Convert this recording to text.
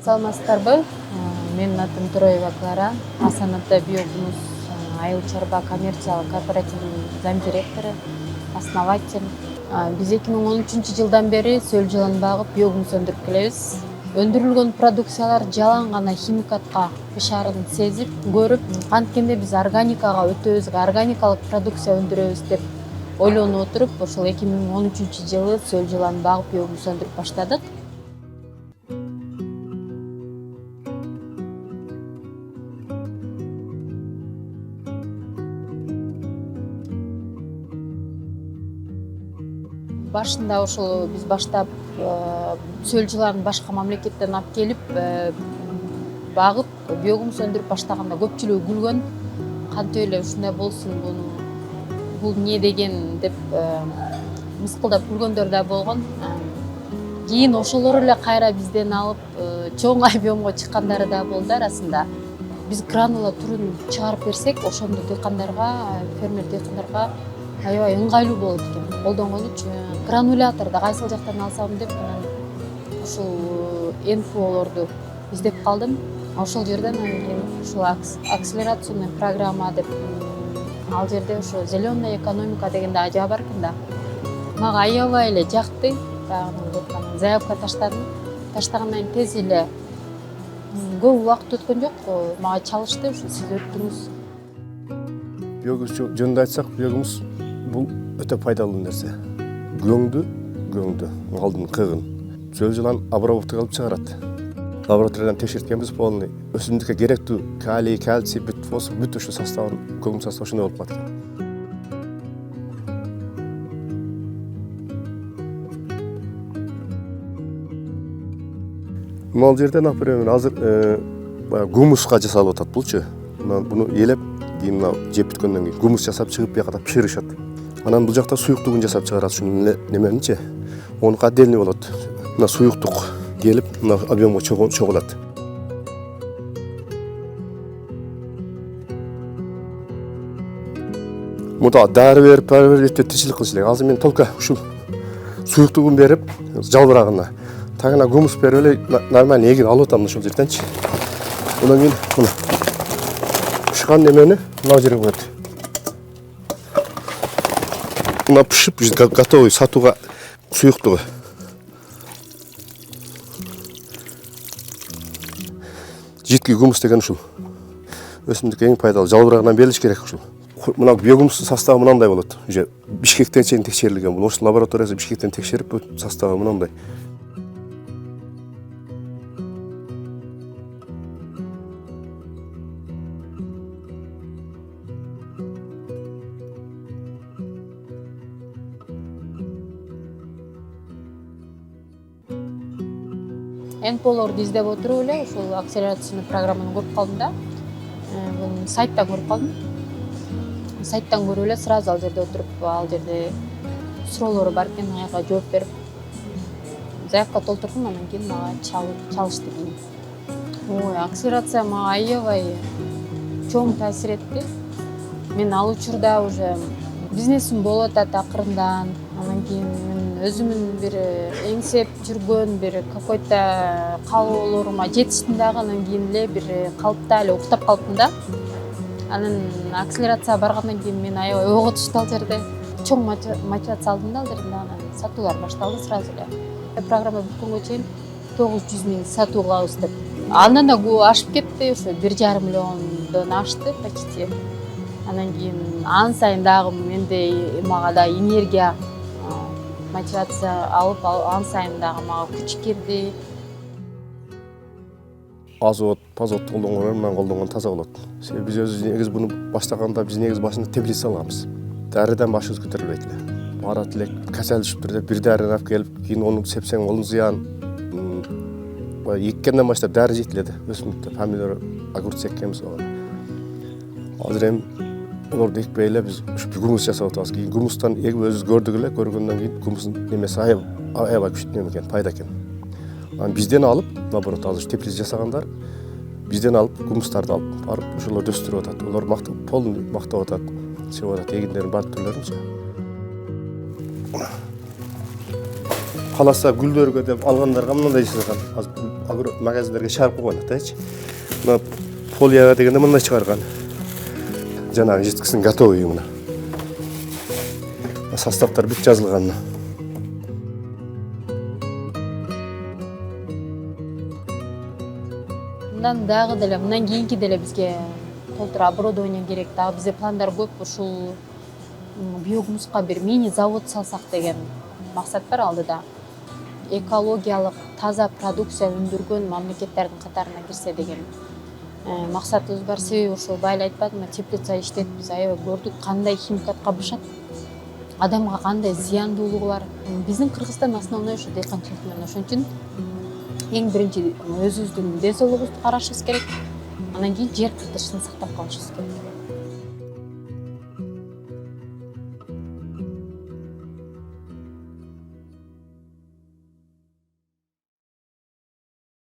саламатсыздарбы? Менин атым Тураева Клара, Асан ата биогумус айыл чарба коммерциялык кооперативинин зам директору, основатель. Биз 2013 жылдан бери сөл жылан багып биогумус өндүрүп келебиз. Өндүрүлгөн продукциялар жалаң гана химикатка бышаарын сезип, көрүп, анткенде биз органикага өтөбүз, органикалык продукция өндүрөбүз деп ойлонуп отуруп, ошол 2013 жылы сөл жылан багып биогумус өндүрүп баштадык. Башында ошол биз баштап сөл жыланын башка мамлекеттен алып келип багып биогумус өндүрүп баштаганда көпчүлүгү күлгөн, кантип эле ушундай болсун, бул эмне деген деп мыскылдап күлгөндөр да болгон. Кийин ошолор эле кайра бизден алып чоң объемго чыккандары да болду арасында. Биз гранула түрүн чыгарып берсек, ошондо дыйкандарга, фермер дыйкандарга аябай ыңгайлуу болот экен. Колдонгон үчүн грануляторду кайсыл жактан алсам деп ушул инфолорду издеп калдым. Ошол жерден ушул акселерационный программа деп ал жерде ошо зеленая экономика деген да ажаа бар экен да. Мага аябай эле жакты. Заявка таштадым. Таштагандан кийин тез эле көп убакыт өткөн жок, мага чалышты, ушу сиз өттүңүз. Биогумус жөнүндө айтсак, биогумус бул өтө пайдалуу нерсе. Көңдү, алдын кыгын. Сөл жылан обработка кылып чыгарат. Лабораториядан текшерткенбиз полный. Өсүмдүккө керектүү калий, кальций, фосфор, бүт ушу составын, көмүр составы ошондой болуп калат. Мал жерде, например, азыр гумуска жасалып атат булчу. Буну элеп, кийин жеп бүткөндөн кийин гумус жасап чыгып бияка пиширишат. Анан бул жакта суюктугун жасап чыгарат, ушуну неменичи. Онука отдельный болот. Мына суюктук келип, мына объемго чогулат. Мында дары берип, тиричилик кылыш элек. Азыр мен только ушул суюктугун берип, жалбырагына. Тагына гумус берип эле нормально эгин алып атам ушул жерденчи. Андан кийин мына пышкан немени мына жерге коет. Мына пишип, готовый сатууга суюктугу. Жидкий гумус деген ушул. Өсүмдүккө эң пайдалуу, жалбырагынан берилиш керек ушул. Мына биогумус составы мынандай болот. Уже Бишкектен чейин текшерилген бул. Ошол лабораториясы Бишкектен текшерип, бул составы мынандай. НПОлорду издеп отуруп эле ушул акселерационный программаны көрүп калдым да. Бул сайттан көрүп калдым. Сайттан көрүп эле сразу ал жерде отуруп, ал жерде суроолору бар экен, ага жооп берип заявка толтурдум, андан кийин мага чалышты кийин. Ой, акселерация мага аябай чоң таасир этти. Мен ал учурда уже бизнесим болуп атат акырындан. Андан кийин мен өзүмүн бир эңсеп жүргөн бир какой-то каалоолорума жетиштим дагы, андан кийин эле бир калыпта эле уктап калыптым да. Анан акселерация баргандан кийин мен аябай ойго түштү ал жерде. Чоң мотивация алдым да ал жерде, анан сатуулар башталды сразу эле. Программа бүткөнгө чейин 900 000 сатуу кылабыз деп. Андан да ашып кетти, ошо 1,5 миллиондон ашты почти. Анан кийин ан сайын дагы менде мага да энергия, мотивация алып, ан сайын дагы мага күч кирди. Азот, пазот колдонгон менен колдонгон таза болот. Себеби биз өзүбүз негизи буну баштаганда биз негизи башында теплица алганбыз. Дарыдан башыбыз көтөрүлбөйт эле. Барат элек касал түшүптүр деп бир дарыны алып келип, кийин ону сепсең колуң зыян. Эккенден баштап дары жетилет өсүмдүктө, помидор, огурец эккенбиз ага. Азыр эми олорду экпей эле биз гумус жасап атабыз. Кийин гумустан эгип өзүбүз көрдүк эле, көргөндөн кийин гумустун немеси аябай күчтүү неме экен, пайда экен. Анан бизден алып, наоборот, азыр теплица жасагандар бизден алып гумустарды алып барып ошолорду өстүрүп атат. Олор полный мактап атат, себеп атат эгиндердин бар түрлөрүнчү. Каласа гүлдөргө деп алгандарга мындай жасаган. Азыр магазиндерге чыгарып койгон атачы. Мына полияга дегенде мындай чыгарган. Жанагы жеткисин готовый мына. Составтар бүт жазылган. Мындан дагы деле, мындан кийинки деле бизге толтура оборудование керек. Дагы бизде пландар көп. Ушул биогумуска бир мини завод салсак деген максат бар алдыда. Экологиялык таза продукция өндүргөн мамлекеттердин катарына кирсе деген максатыбыз бар. Себеби ошол байла айтпадымбы, теплица иштетип биз аябай көрдүк кандай химикат кабышат, адамга кандай зыяндуулугу бар. Биздин Кыргызстан основной ушу дыйканчылык менен, ошон үчүн эң биринчи өзүбүздүн ден соолугубузду карашыбыз керек. Анан кийин жер кыртышын сактап калышыбыз керек.